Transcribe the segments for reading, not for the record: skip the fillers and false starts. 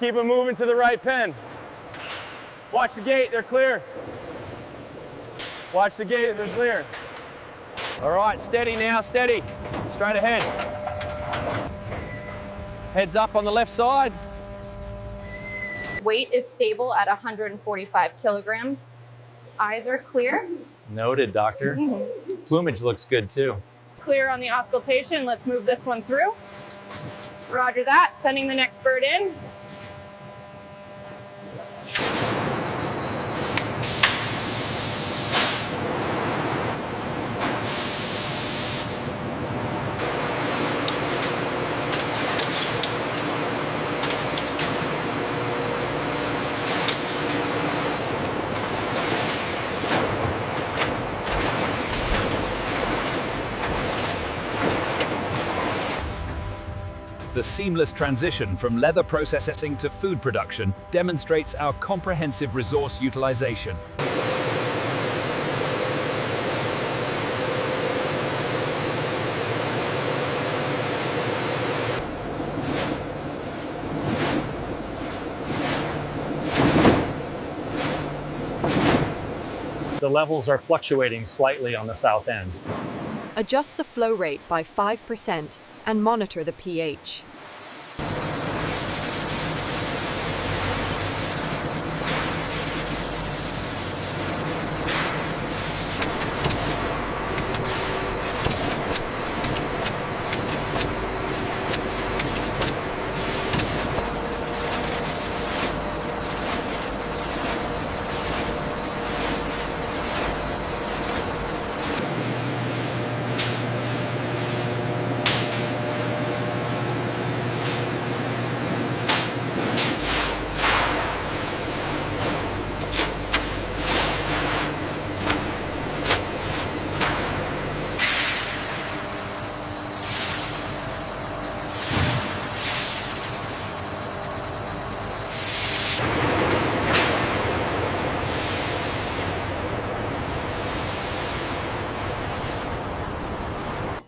Keep them moving to the right pen. Watch the gate, they're clear. Watch the gate, they're clear. All right, steady now, steady. Straight ahead. Heads up on the left side. Weight is stable at 145 kilograms. Eyes are clear. Noted, doctor. Plumage looks good too. Clear on the auscultation. Let's move this one through. Roger that. Sending the next bird in. The seamless transition from leather processing to food production demonstrates our comprehensive resource utilization. The levels are fluctuating slightly on the south end. Adjust the flow rate by 5% and monitor the pH.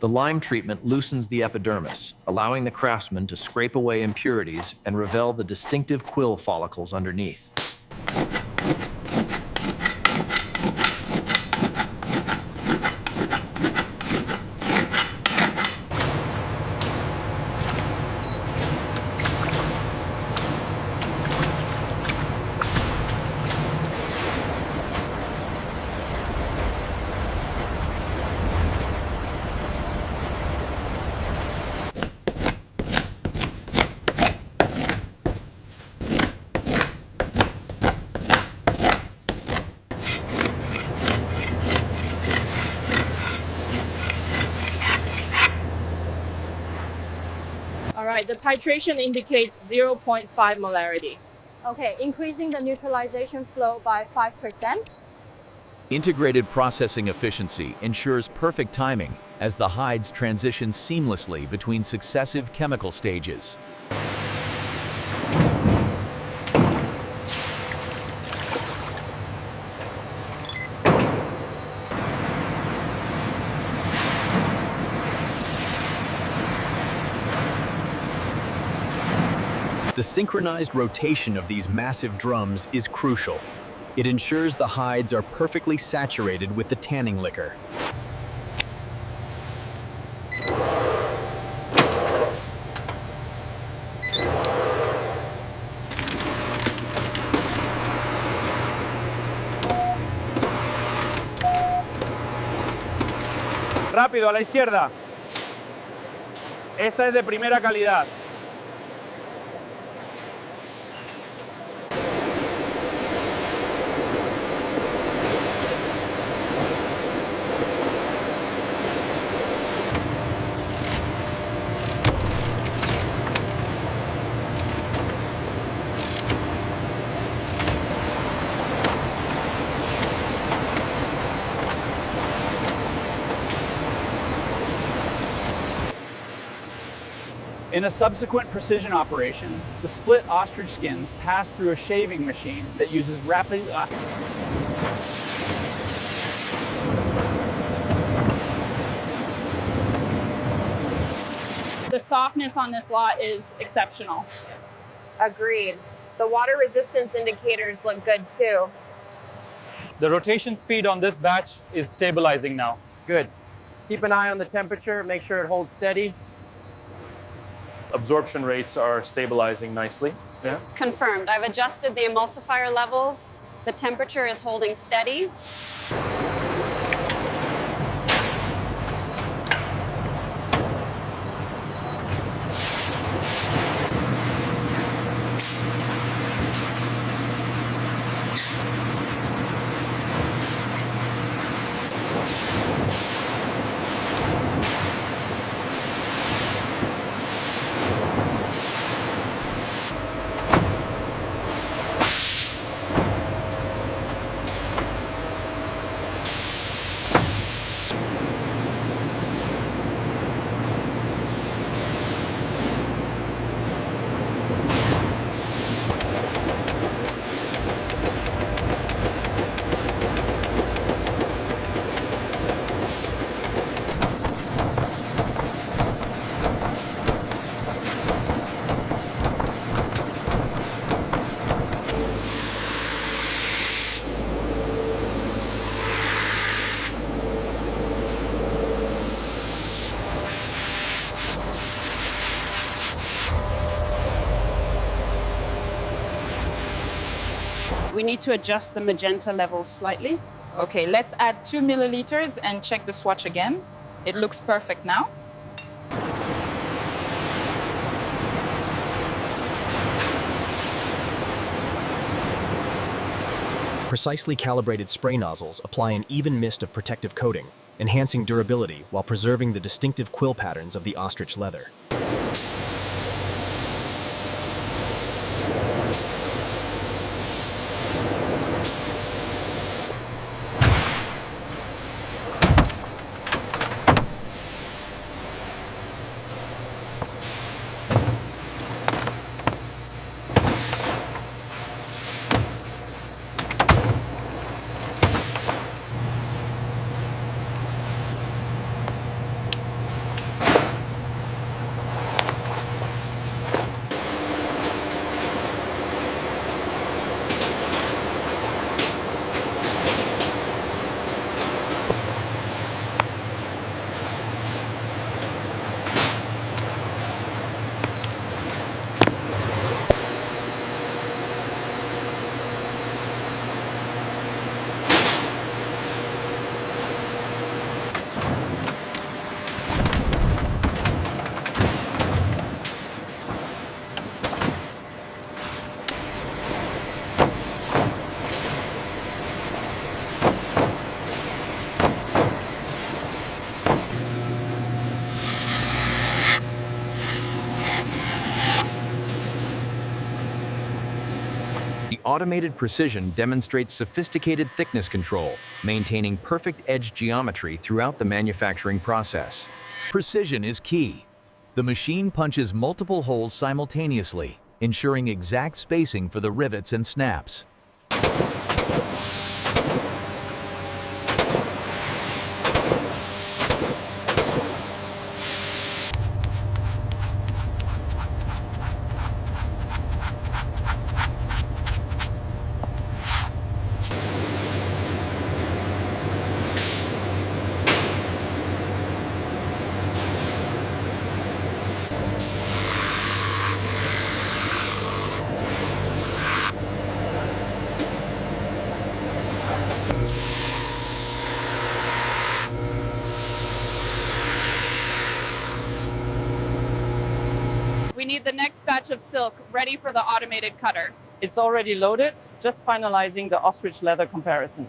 The lime treatment loosens the epidermis, allowing the craftsman to scrape away impurities and reveal the distinctive quill follicles underneath. All right, the titration indicates 0.5 molarity. Okay, increasing the neutralization flow by 5%. Integrated processing efficiency ensures perfect timing as the hides transition seamlessly between successive chemical stages. The synchronized rotation of these massive drums is crucial. It ensures the hides are perfectly saturated with the tanning liquor. Rápido, a la izquierda. Esta es de primera calidad. In a subsequent precision operation, the split ostrich skins pass through a shaving machine that uses rapid... The softness on this lot is exceptional. Agreed. The water resistance indicators look good too. The rotation speed on this batch is stabilizing now. Good. Keep an eye on the temperature, make sure it holds steady. Absorption rates are stabilizing nicely. Yeah. Confirmed. I've adjusted the emulsifier levels. The temperature is holding steady. We need to adjust the magenta levels slightly. Okay, let's add 2 milliliters and check the swatch again. It looks perfect now. Precisely calibrated spray nozzles apply an even mist of protective coating, enhancing durability while preserving the distinctive quill patterns of the ostrich leather. Automated precision demonstrates sophisticated thickness control, maintaining perfect edge geometry throughout the manufacturing process. Precision is key. The machine punches multiple holes simultaneously, ensuring exact spacing for the rivets and snaps. We need the next batch of silk ready for the automated cutter. It's already loaded, just finalizing the ostrich leather comparison.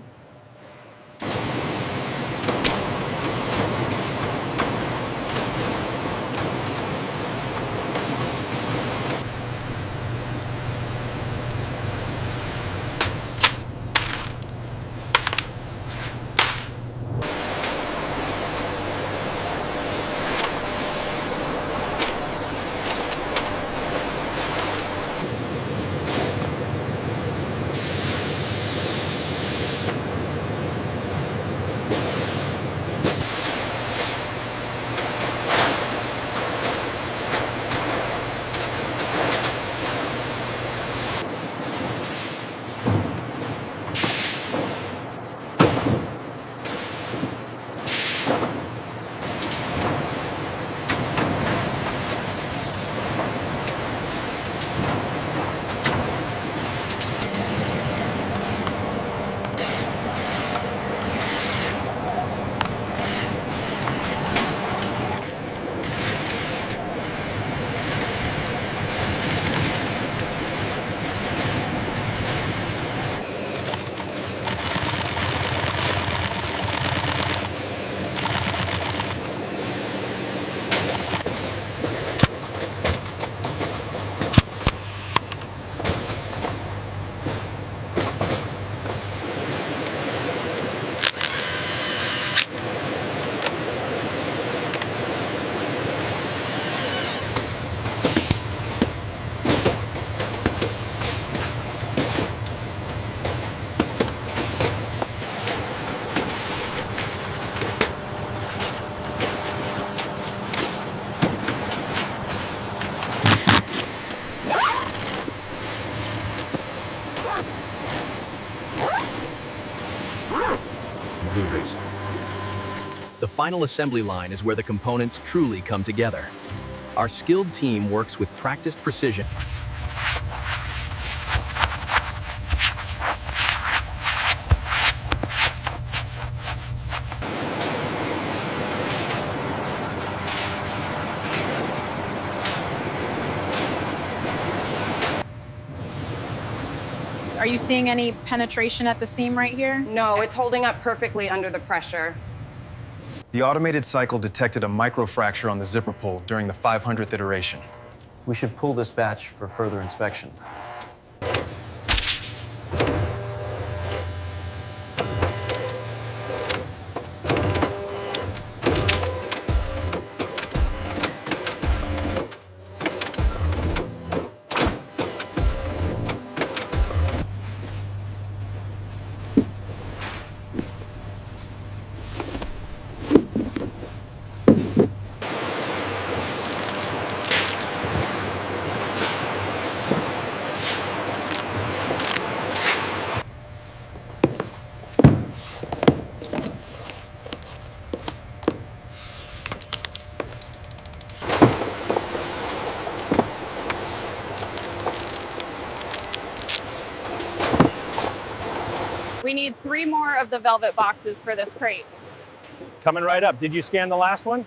The final assembly line is where the components truly come together. Our skilled team works with practiced precision. Are you seeing any penetration at the seam right here? No, it's holding up perfectly under the pressure. The automated cycle detected a microfracture on the zipper pull during the 500th iteration. We should pull this batch for further inspection. We need 3 more of the velvet boxes for this crate. Coming right up. Did you scan the last one?